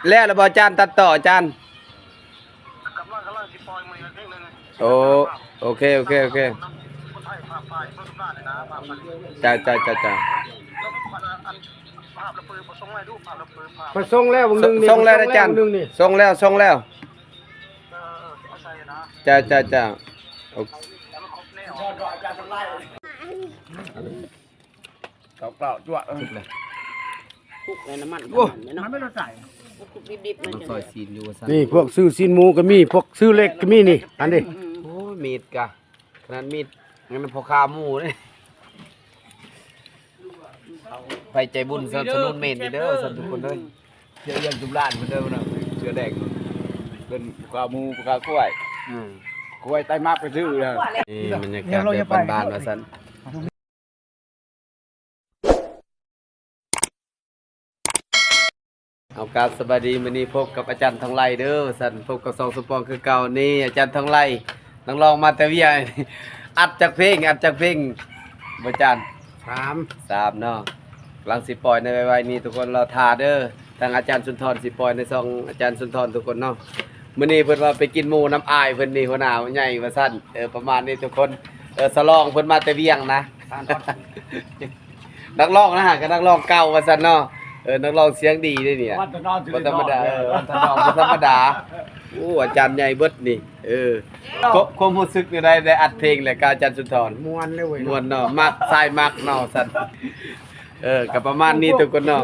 แล้วระบอาจารย์ตัดต่ออาจารย์กำลังสิปล่อยมือเพลงนึงโอ้โอเคคนไทยภาพเพิ่มบ้านเลยนะภาพจ้าแล้วมีภาพระเบิดมาส่งให้ดูภาพระเบิดภาพมาส่งแล้ววงนึงนี่ส่งแล้วอาจารย์ส่งแล้วเอาใส่นะจ้าโอเคเปล่าจั่วเลยคุกในน้ำมันมันไม่ต้องใส่คุกดิบๆมันจะ ซอยซีนอยู่ซะนี่พวกซื้อซีนหมูก็มีพวกซื้อเล็กก็มีนี่อันนี้โอ้ยมีดกะขนาดมีดงั้นพอขาหมูนี่ไปใจบุญสนับสนุนเมดเด้อทุกคนเลยเชื่อยังจุฬาเหมือนเดิมนะเชื่อแดงเป็นกาหมูกากล้วยกล้วยไต้มากไปซื้อเลยนี่บรรยากาศแบบบ้านๆว่าซั่นเอาการสบายดีมื้อนี้พบกับอาจารย์ทองไลเด้อซั่นพบกับสองสปองคือเก่านี่อาจารย์ทองไลนักร้องมาแต่เวียอัดจากเพลงบ่อาจารย์3เนาะกำลังสิปล่อยในไวๆนี้ทุกคนรอทาเด้อทางอาจารย์สุนทรสิปล่อยในซองอาจารย์สุนทรทุกคนเนาะมื้อนี้เพิ่นว่าไปกินหมูน้ำอายเพิ่นนี่หัวหน้าใหญ่ว่าซั่นประมาณนี้ทุกคนสลองเพิ่นมาแต่เวียงนะนักร้องนะฮะก็นักร้องเก่าว่าซั่นเนาะนักร้องเสียงดีด้วยเนี่ยบ่ธรรมดาบ่ธรรมดาโอ้อาจารย์ใหญ่เบิดนี่ความรู้สึกนี่ได้อัดเพลงแหละกับอาจารย์สุนทรม่วนเลยเว้ยม่วนเนาะมักสายมักเนาะซั่นก็ประมาณนี้ทุกคนเนาะ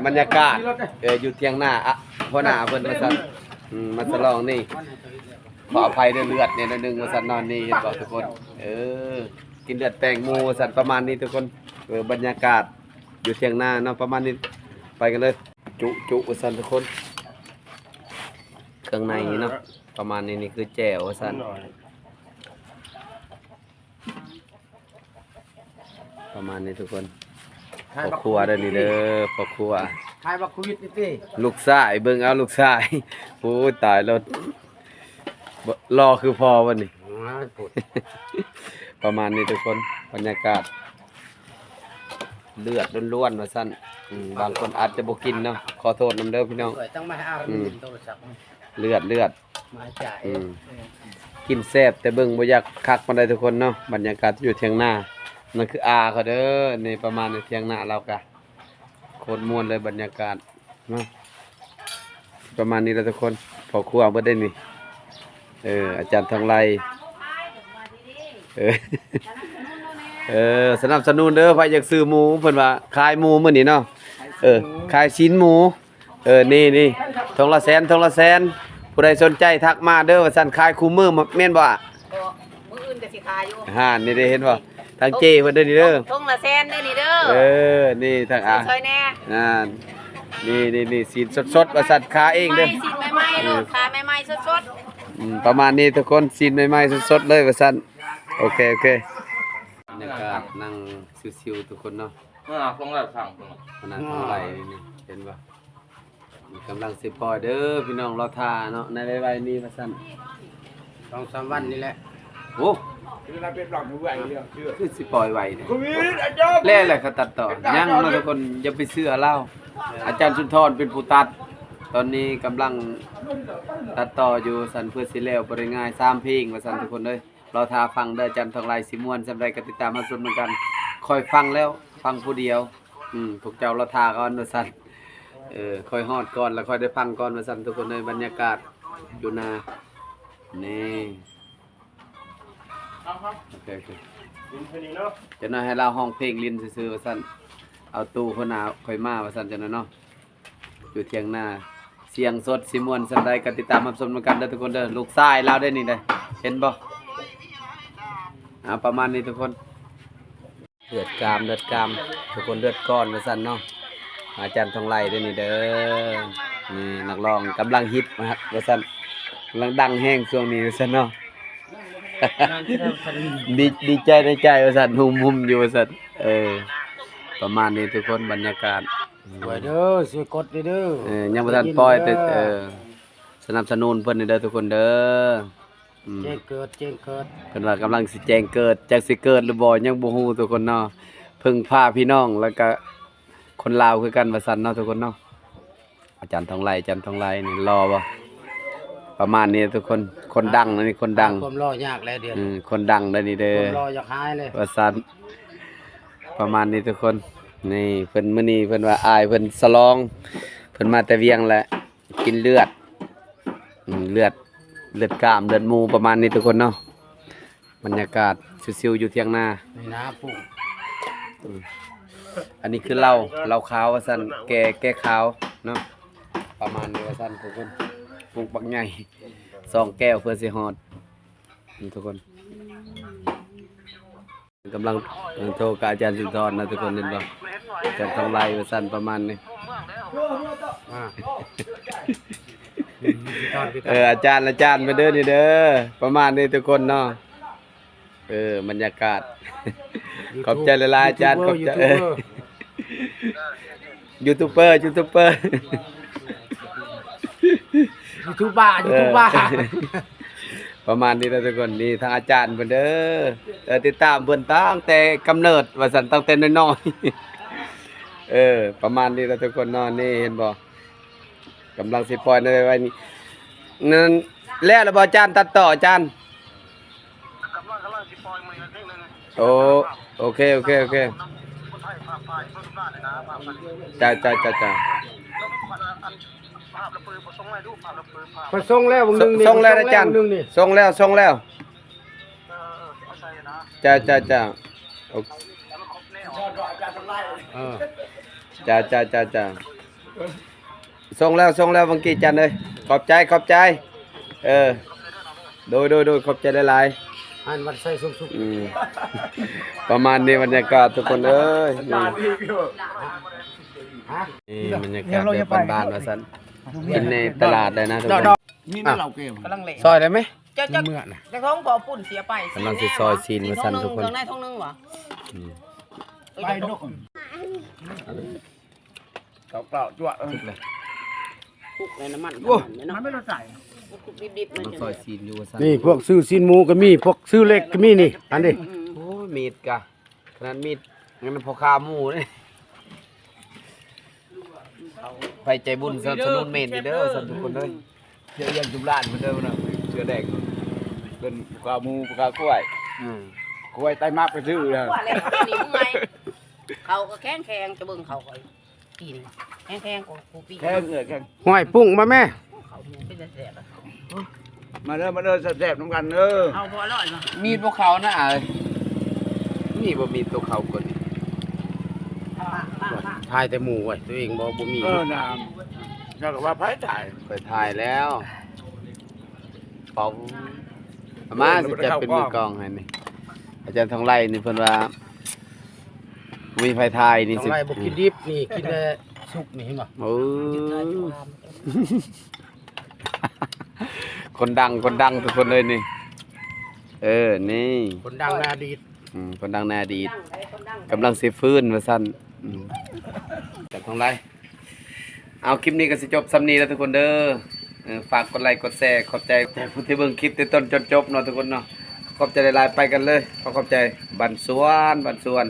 บรรยากาศอยู่เที่ยงหน้าหัวหน้าเพิ่นว่าซั่นมาฉลองนี่ขออภัยด้วยเลือดเนี่ยนึงว่าซั่นนอนนี่เห็นบ่ทุกคนกินเลือดแตงโมซั่นประมาณนี้ทุกคนบรรยากาศอยู่เที่ยงหน้าเนาะประมาณนี้ไปกันเลยจุว่าซั่นทุกคนเครื่องในนี่เนาะประมาณนี้นี่คือแจ่วว่าซั่นประมาณนี้ทุกคนพ่อครัวเด้อนี่เด้อพ่อครัวทายบักคุวิดนี่ติลูกชายเบิ่งเอาลูกชายโอ้ยตายแล้วรอคือพอวันนี้ประมาณนี้ทุกคนบรรยากาศเลือดล้วนๆว่าซั่นบางคนอาจจะบ่กินเนาะขอโทษนำเด้อพี่น้องต้องมาเอาโทรศัพท์เลือดมาจ่ายกินแซ่บแต่เบิ่งบ่อยากคักปานใดทุกคนเนาะบรรยากาศอยู่เถียงนานั่นคืออาเขาเด้อนี่ประมาณในเถียงนาเรากะโคตรม่วนเลยบรรยากาศเนาะประมาณนี้แหละทุกคนพอครัวบ่ได้นี่อาจารย์ทองไลสนับสนุนเด้อใครอยากซื้อหมูเพิ่นว่าขายหมูมื้อนี้เนาะขายชิ้นหมูนี่ทงละแสนผู้ใดสนใจทักมาเด้อว่าซั่นขายคู่มือแม่นบ่มื้ออื่นก็สิขายอยู่นี่ได้เห็นบ่ทางเจเพิ่นเด้อนี่เด้อทงละแสนเด้อนี่เด้อนี่ทางช่วยแน่นี่สีสดๆว่าซั่นขายเองเด้อสีใหม่ๆลูกขายใหม่ๆสดๆประมาณนี้ทุกคนสีใหม่ๆสดๆเลยว่าซั่นโอเคบรรยากาศนั่งชิวๆทุกคนเนาะคงแบบสั่งขนาดเท่าไหร่นี่เห็นป่ะกำลังสิปล่อยเด้อพี่น้องรอทาเนาะในไวๆนี้ว่าซั่น 2-3 วันนี่แหละโอ้คือเราเป็นหลอกด้วยคือสิปล่อยไวเนี่ยแล่แหละเขาตัดต่อยังเนาะทุกคนอย่าไปเชื่อเล่าอาจารย์สุนทรเป็นผู้ตัดตอนนี้กำลังตัดต่ออยู่ซั่นเพื่อสิแล้วบ่ได้ง่าย3เพลงว่าซั่นทุกคนเอ้ยรอทาฟังเด้ออาจารย์ทองไลสิม่วนสำใดก็ติดตามรับชมเหมือนกันคอยฟังแล้วฟังผู้เดียวพวกเจ้ารอทาก่อนว่าซั่นคอยฮอดก่อนแล้วค่อยได้ฟังก่อนว่าซั่นทุกคนในบรรยากาศอยู่นานี่โอเคจะน่าให้เราห้องเพลงลิ้นซื่อๆว่าซั่นเอาตู้คนหน้าค่อยมาว่าซั่นจังนั้นเนาะอยู่เที่ยงหน้าเสียงสดสิม่วนสำใดก็ติดตามรับชมเหมือนกันเด้อทุกคนเด้อลูกชายเราได้นี่เด้เห็นบ่ประมาณนี้ทุกคนเลือดกามทุกคนเลือดก้อนว่าซั่นเนาะอาจารย์ทองไลด้วยนี่เด้อนี่นักร้องกำลังฮิตนะครับว่าซั่นกำลังดังแห้งช่วงนี้ว่าซั่นเนาะดีใจในใจว่าซั่นหุ่มอยู่ว่าซั่นประมาณนี้ทุกคนบรรยากาศสวยเด้อสวยกดเด้อยังบ่ทันปล่อยแต่สนับสนุนเพิ่นเด้อทุกคนเด้อแจ้งเกิดเพิ่นว่ากำลังสิแจ้งเกิดจักสิเกิดหรือบ่ยังบ่ฮู้ทุกคนเนาะพึ่งพาพี่น้องแล้วก็คนลาวคือกันว่าซั่นเนาะทุกคนเนาะ อาจารย์ทองไล่นี่รอบ่ประมาณนี้ทุกคนคนดังนะนี่คนดัง ความรอยากแล้วเดี๋ยว คนดังเด้อนี่เด้ ค อ วามรออยากหายเลย ว่าซั่นประมาณนี้ทุกคนนี่เพิ่นมื้อนี้เพิ่นว่าอายเพิ่นสลองเพิ่นมาแต่เวียงแหละกินเลือดเลือดกล้ามเลือดหมูประมาณนี้ทุกคนเนาะบรรยากาศชิวๆอยู่เที่ยงนา นี่นะปลูก อันนี้คือเหล้าขาวว่าซั่นแก้ขาวเนาะประมาณนี้ว่าซั่นทุกคนปรุงปักใหญ่2แก้วเพื่อสิฮอดนี่ทุกคนกำลังโทรกับอาจารย์สุนทรนะทุกคนเห็นบ่อาจารย์ทองไล่ว่าซั่นประมาณนี้ อ่า อาจารย์มาเด้อนี่เด้อประมาณนี้ทุกคนเนาะบรรยากาศขอบใจหลายๆอาจารย์ขอบใจยูทูบเบอร์ ยูทูบบ้า ประมาณนี้นะทุกคนนี่ทางอาจารย์เพิ่นเด้อติดตามเพิ่นตั้งแต่กำเนิดว่าซั่นตั้งแต่น้อยๆประมาณนี้นะทุกคนเนาะนี่เห็นบ่กำลังสิปล่อยในไว้นี่นั่นแล้วบ่อาจารย์ตัดต่ออาจารย์ กำลังสิปล่อยมือนิดนึง โอเค คนไทยภาพเพิ่มบ้านเลยนะภาพมัน จ้า แล้วภาพระปืนส่งให้ดูภาพระปืนภาพ พอส่งแล้วบางนึงนี่ ส่งแล้วอาจารย์ นึงนี่ ส่งแล้ว เอาใส่นะ จ้าโอเค แล้วมันครบแน่ เออ จ้าส่งแล้วบางกี้จันเลยขอบใจโดยขอบใจหลาย อันวันใส่สุก ๆประมาณนี้บรรยากาศทุกคนเอ้ยนี่ ฮะ บรรยากาศแบบบ้านๆว่าซั่นกินในตลาดเลยนะทุกคน นี่น่าเราเกม กำลังเละ ซอยได้ไหม เจ้า เมื่อน่ะ จะท้องบ่อปุ่นเสียไป กำลังสิซอยซีนมาสั่นทุกคน เครื่องในท้องนึงหวะ ไปนกเปล่าจ้ว คุกในน้ำมันเนาะ มันไม่ต้องใส่ คุกดิบๆมัน มัน จะ ซอยซีนอยู่ว่าซั่น นี่พวกซื้อซีนหมูก็มีพวกซื้อเล็กก็มีนี่อันนี้ โอ้ยมีดกะขนาดมีดงั้นพอขาหมูนี่ไปใจบุญสนับสนุนเมนนี่เด้อสั่นทุกคนเด้ย เชื่อยังจุ่มล้านเหมือนเดิมนะเชื่อแดงเป็นปลาหมูปลากล้วยกล้วยไตมากไปซื้อเลย ว่าแล้วนี่มึงไงเขาก็แข็งจะเบิ่งเขาก็ปีนี่แข็งกว่ากูปี แค่เหงื่อแค่ ห้อยปุ้งมาแม่ เขาเป็นแสบ มาเด้อแซ่บๆน้ำกันเอาพอร่อยมา มีดพวกเขานะเอ้ยนี่บ่มีตัวเขาคน ทายแต่หมูไว้ตัวเองบ่มี น้ำเท่ากับว่าไผ่ถ่าย ไปถ่ายแล้วเป่าอามาสิจะเป็นมือกลองให้นี่อาจารย์ทองไล่นี่เพิ่นว่ามีไฟถ่ายนี่ ต้อง สิ ไล่บ่กินดิบนี่กินแต่สุกนี่เห็นบ่ โอ้คนดังทุกคนเลยนี่นี่ คนดังในอดีต คนดังในอดีตกำลังสิฟื้นว่าซั่นอาจารย์ทองไล่เอาคลิปนี้ก็สิจบสำนี้แล้วทุกคนเด้อฝากกดไลค์กดแชร์ขอบใจผู้ที่เบิ่งคลิปแต่ต้นจนจบเนาะทุกคนเนาะขอบใจหลายๆไปกันเลยขอบใจบันสวน